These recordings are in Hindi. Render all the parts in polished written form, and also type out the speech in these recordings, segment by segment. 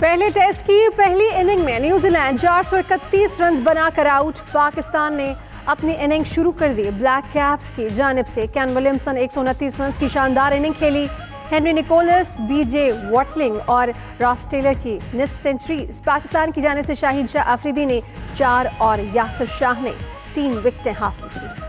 पहले टेस्ट की पहली इनिंग में न्यूजीलैंड 431 रन बनाकर आउट। पाकिस्तान ने अपनी इनिंग शुरू कर दी। ब्लैक कैप्स की जानिब से केन विलियमसन 129 रन की शानदार इनिंग खेली। हेनरी निकोलस, बीजे वॉटलिंग और रॉस टेलर की निस्फ सेंचुरीज। पाकिस्तान की जानिब से शाहिद शाह अफरीदी ने 4 और यासिर शाह ने 3 विकेटें हासिल की।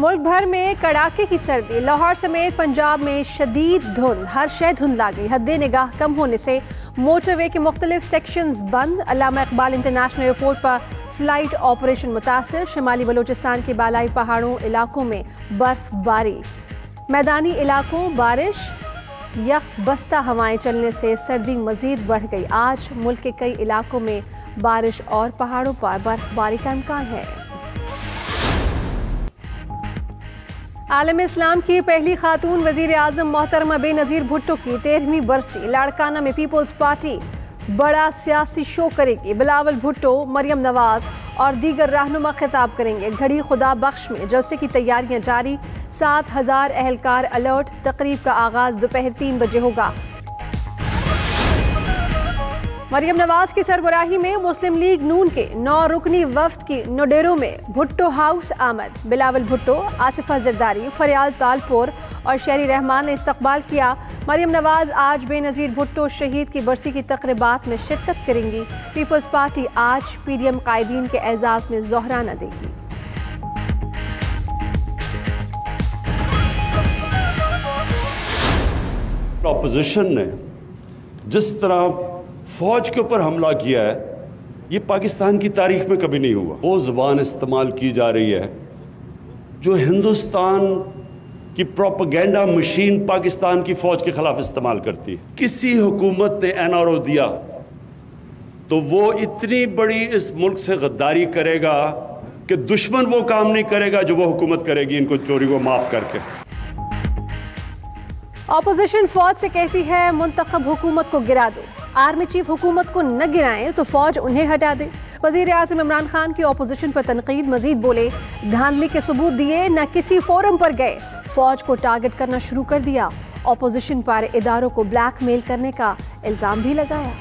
मुल्क भर में कड़ाके की सर्दी। लाहौर समेत पंजाब में शदीद धुंध, हर शय धुंधला गई। हद निगाह कम होने से मोटरवे के मुख्तलिफ सेक्शंस बंद। अल्लामा इकबाल इंटरनेशनल एयरपोर्ट पर फ्लाइट ऑपरेशन मुतासर। शिमाली बलूचिस्तान के बालाई पहाड़ों इलाकों में बर्फबारी। मैदानी इलाकों बारिश। यख बस्ता हवाएं चलने से सर्दी मजीद बढ़ गई। आज मुल्क के कई इलाकों में बारिश और पहाड़ों पर बर्फबारी का इम्कान है। आलम इस्लाम की पहली खातून वजीर आजम मोहतरमा बेनज़ीर भुट्टो की 13वीं बरसी। लाड़काना में पीपल्स पार्टी बड़ा सियासी शो करेगी। बिलावल भुट्टो, मरियम नवाज और दीगर रहनुमा खिताब करेंगे। घड़ी खुदा बख्श में जलसे की तैयारियां जारी। 7000 एहलकार अलर्ट। तकरीब का आगाज दोपहर 3 बजे होगा। मरियम नवाज की सरबराही में मुस्लिम लीग नून के 9 रुकनी वफ्द की नोडेरो में भुट्टो हाउस आमद। बिलावल भुट्टो, आसिफा जरदारी, फरियाल तालपुर और शहरी रहमान ने इस्तकबाल किया। मरियम नवाज आज बेनज़ीर भुट्टो शहीद की बरसी की तकरीबात में शिरकत करेंगी। पीपल्स पार्टी आज पीडीएम कायदीन के एजाज में जोहराना देगी। अपोजिशन ने जिस तरह फौज के ऊपर हमला किया है, ये पाकिस्तान की तारीख में कभी नहीं हुआ। वो ज़बान इस्तेमाल की जा रही है जो हिंदुस्तान की प्रोपेगेंडा मशीन पाकिस्तान की फौज के खिलाफ इस्तेमाल करती है। किसी हुकूमत ने एनआरओ दिया तो वो इतनी बड़ी इस मुल्क से गद्दारी करेगा कि दुश्मन वो काम नहीं करेगा जो वो हुकूमत करेगी इनको चोरी को माफ करके। ऑपोजिशन फौज से कहती है मुंतखब हुकूमत को गिरा दो। आर्मी चीफ हुकूमत को न गिराएं तो फौज उन्हें हटा दे। वजीर आज़म इमरान खान की ऑपोजिशन पर तनकीद। मजीद बोले, धांधली के सबूत दिए, न किसी फोरम पर गए। फौज को टारगेट करना शुरू कर दिया। ऑपोजिशन पर इदारों को ब्लैकमेल करने का इल्जाम भी लगाया।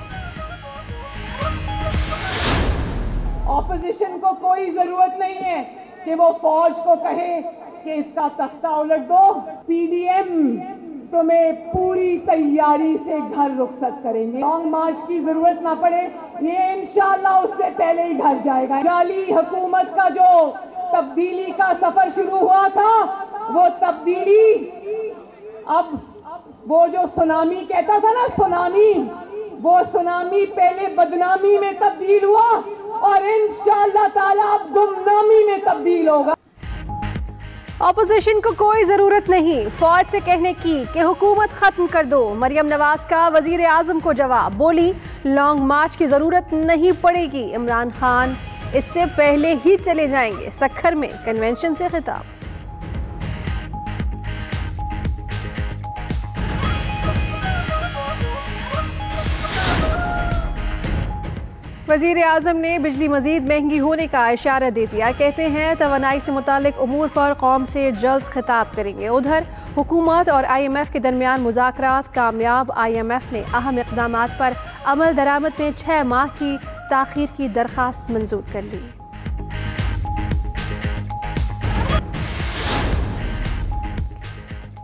ऑपोजिशन को कोई जरूरत नहीं है कि वो फौज को कहे कि इसका तख्ता उलट दो। पीडीएम तुम्हें पूरी तैयारी से घर रुखसत करेंगे। लॉन्ग मार्च की जरूरत ना पड़े, ये इंशाल्लाह उससे पहले ही घर जाएगा। जाली हुकूमत का जो तब्दीली का सफर शुरू हुआ था, वो तब्दीली अब वो जो सुनामी कहता था ना, सुनामी, वो सुनामी पहले बदनामी में तब्दील हुआ और इंशाल्लाह ताला अब गुमनामी में तब्दील होगा। ऑपोजिशन को कोई जरूरत नहीं फौज से कहने की कि हुकूमत खत्म कर दो। मरियम नवाज का वजीर आजम को जवाब। बोली, लॉन्ग मार्च की जरूरत नहीं पड़ेगी। इमरान खान इससे पहले ही चले जाएंगे। सक्खर में कन्वेंशन से खिताब। वजीर आज़म ने बिजली मजीद महंगी होने का इशारा दे दिया। कहते हैं तवानाई से मुतालिक उमूर पर कौम से जल्द खिताब करेंगे। उधर हुकूमत और IMF के दरमियान मुज़ाकरात कामयाब। IMF ने अहम इक़दामात पर अमल दरामद में 6 माह की ताख़ीर की दरख्वास्त मंजूर कर ली।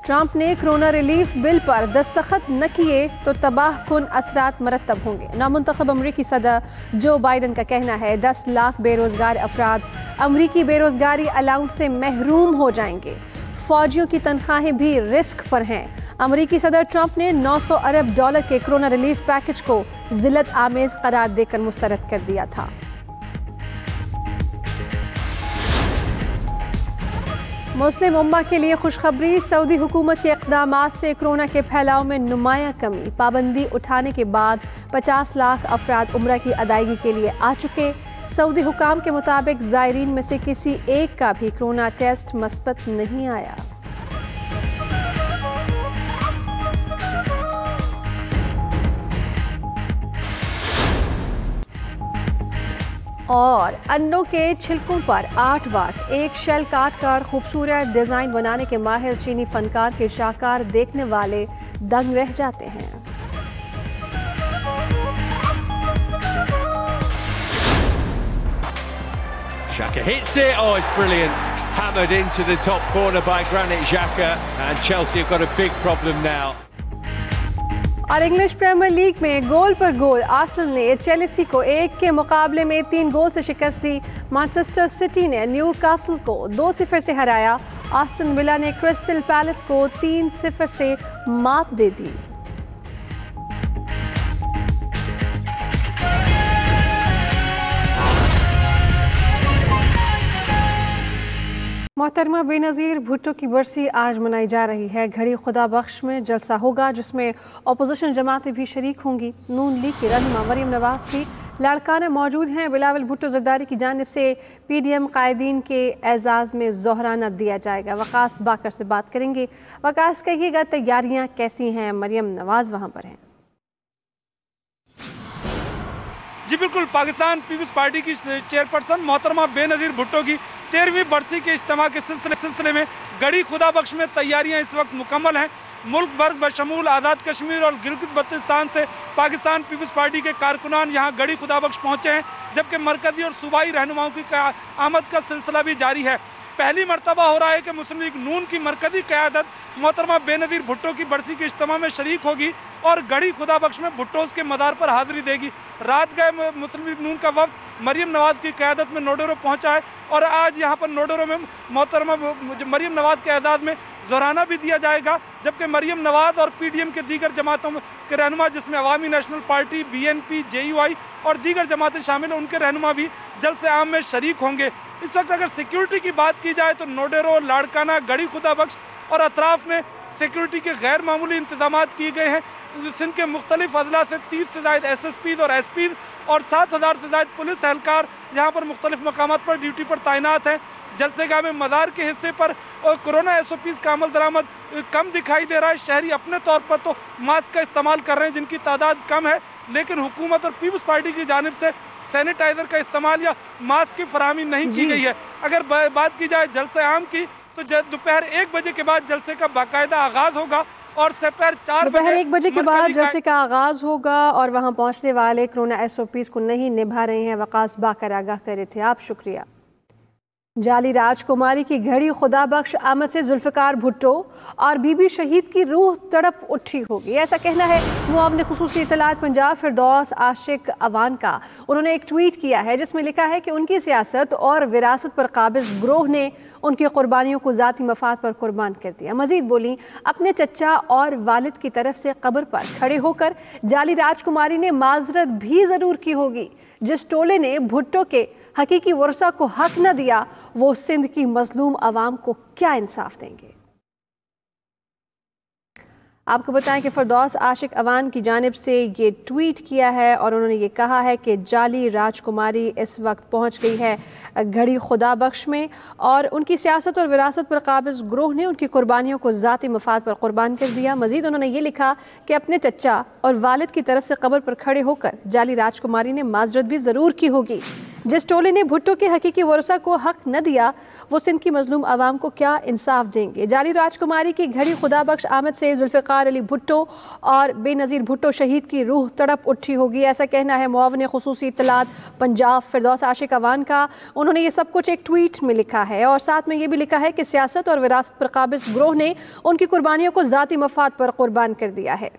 ट्रंप ने कोरोना रिलीफ बिल पर दस्तखत न किए तो तबाह कुन असरात मरतब होंगे। नामुंतखब अमरीकी सदर जो बाइडन का कहना है 10 लाख बेरोजगार अफराद अमरीकी बेरोजगारी अलाउंस से महरूम हो जाएंगे। फौजियों की तनख्वाहें भी रिस्क पर हैं। अमरीकी सदर ट्रंप ने $900 अरब के कोरोना रिलीफ पैकेज को जिल्लत आमेज करार देकर मुस्तरद कर दिया था। मुस्लिम उम्मा के लिए खुशखबरी। सऊदी हुकूमत के इक़दामात से कोरोना के फैलाव में नुमाया कमी। पाबंदी उठाने के बाद 50 लाख अफराद उम्रा की अदायगी के लिए आ चुके। सऊदी हुकाम के मुताबिक ज़ायरीन में से किसी एक का भी कोरोना टेस्ट मस्बत नहीं आया। और अंडों के छिलकों पर आर्ट वर्क, एक शेल काट कर खूबसूरत डिजाइन बनाने के माहिर चीनी फनकार के शाहकार देखने वाले दंग रह जाते हैं। Xhaka hits it. Oh, it's brilliant. Hammered into the top corner by Granit Xhaka, and Chelsea have got a big problem now. और इंग्लिश प्रीमियर लीग में गोल पर गोल आर्सेनल ने चेल्सी को 1 के मुकाबले में 3 गोल से शिकस्त दी। मैनचेस्टर सिटी ने न्यूकासल को 2-0 से हराया। आस्टन विला ने क्रिस्टल पैलेस को 3-0 से मात दे दी। मोहतरमा बेनज़ीर भुट्टो की बरसी आज मनाई जा रही है। घड़ी खुदा बख्श में जलसा होगा जिसमें अपोजिशन जमातें भी शरीक होंगी। नून लीग की रहनुमा मरियम नवाज भी लाड़काना मौजूद हैं। बिलावल भुट्टो जरदारी की जानिब से PDM कायदीन के एजाज़ में ज़ोहराना दिया जाएगा। वकास बाकर से बात करेंगे। वकास, कहिएगा तैयारियाँ कैसी हैं? मरियम नवाज वहाँ पर हैं। जी बिल्कुल, पाकिस्तान पीपल्स पार्टी की चेयरपर्सन मोहतरमा बेनज़ीर भुट्टो की 13वीं बरसी के इज्तिमा के सिलसिले में गड़ी खुदा बख्श में तैयारियां इस वक्त मुकम्मल हैं। मुल्क भर बशमूल आज़ाद कश्मीर और गिलगित बल्तिस्तान से पाकिस्तान पीपल्स पार्टी के कारकुनान यहां गड़ी खुदा बख्श पहुंचे हैं, जबकि मरकजी और सूबाई रहनुमाओं की आमद का सिलसिला भी जारी है। पहली मरतबा हो रहा है कि मुस्लिम लीग नून की मरकजी क़यादत मोहतरमा बेनज़ीर भुट्टो की बरसी के इज्तिमा में शरीक होगी और गड़ी खुदा बख्श में भुट्टो के मदार पर हाजिरी देगी। रात गए मुस्लिम लीग नून का वफ्द मरियम नवाज की क़यादत में नोडेरो पहुंचा है और आज यहाँ पर नोडेरो में मोहतरमा मरियम नवाज के एजाज़ में ज़ोहराना भी दिया जाएगा, जबकि मरियम नवाज और PDM के दीगर जमातों के रहनुमा जिसमें अवामी नेशनल पार्टी, BNP, JUI और दीगर जमातें शामिल हैं, उनके रहनुमा भी जलसे आम में शरीक होंगे। इस वक्त अगर सिक्योरिटी की बात की जाए तो नोडेरो, लाड़काना, गड़ी खुदा बख्श और अतराफ में सिक्योरिटी के गैर मामूली इंतजाम किए गए हैं। सिंध के मुख्तलिफ अजला से 30 से ज़ायद SSPs और SPs और 7000 से ज़ायद पुलिस एहलकार यहाँ पर मुख्तलिफ मकामात पर ड्यूटी पर तैनात हैं। जलसेगाह में मज़ार के हिस्से पर और कोरोना SOPs का अमल दरामद कम दिखाई दे रहा है। शहरी अपने तौर पर तो मास्क का इस्तेमाल कर रहे हैं जिनकी तादाद कम है, लेकिन हुकूमत और पीपल्स पार्टी की जानिब से सैनिटाइजर का इस्तेमाल या मास्क की फराहमी नहीं की गई है। अगर बात की जाए जलसे आम की तो दोपहर 1 बजे के बाद जलसे का बाकायदा आगाज होगा और दोपहर 1 बजे के बाद जलसे का आगाज होगा और वहां पहुंचने वाले कोरोना SOPs को नहीं निभा रहे हैं। वकास बाकर आगाह कर रहे थे। आप शुक्रिया। जाली राजकुमारी की घड़ी खुदा बख्श आमद से जुल्फ़िकार भुट्टो और बीबी शहीद की रूह तड़प उठी होगी, ऐसा कहना है मुआविन खुसूसी इत्तलात पंजाब फिरदौस आशिक अवान का। उन्होंने एक ट्वीट किया है जिसमें लिखा है कि उनकी सियासत और विरासत पर काबिज ग्रोह ने उनकी कुर्बानियों को ज़ाती मफाद पर कुर्बान कर दिया। मजीद बोली, अपने चचा और वालिद की तरफ से कब्र पर खड़े होकर जाली राजकुमारी ने माजरत भी ज़रूर की होगी। जिस टोले ने भुट्टो के हकीकी वर्सा को हक न दिया, वो सिंध की मजलूम आवाम को क्या इंसाफ देंगे। आपको बताएं कि फिरदौस आशिक अवान की जानिब से ये ट्वीट किया है और उन्होंने ये कहा है कि जाली राजकुमारी इस वक्त पहुंच गई है घड़ी खुदा बख्श में और उनकी सियासत और विरासत पर काबिज ग्रोह ने उनकी कुर्बानियों को ज़ाती मफाद पर कुर्बान कर दिया। मजीद उन्होंने ये लिखा कि अपने चचा और वालिद की तरफ से कब्र पर खड़े होकर जाली राजकुमारी ने माजरत भी ज़रूर की होगी। जिस टोले ने भुट्टो के हकीकी वर्सा को हक न दिया, वो सिंध की मजलूम आवाम को क्या इंसाफ देंगे। जाली राजकुमारी की घड़ी खुदा बख्श आमद से जुल्फ़िकार अली भुट्टो और बेनज़ीर भुट्टो शहीद की रूह तड़प उठी होगी, ऐसा कहना है मुआविन खुसूसी इत्तलात पंजाब फिरदौस आशिक अवान का। उन्होंने ये सब कुछ एक ट्वीट में लिखा है और साथ में ये भी लिखा है कि सियासत और विरासत पर काबिज ग्रोह ने उनकी कुर्बानियों को ज़ाती मफाद पर कुर्बान कर दिया है।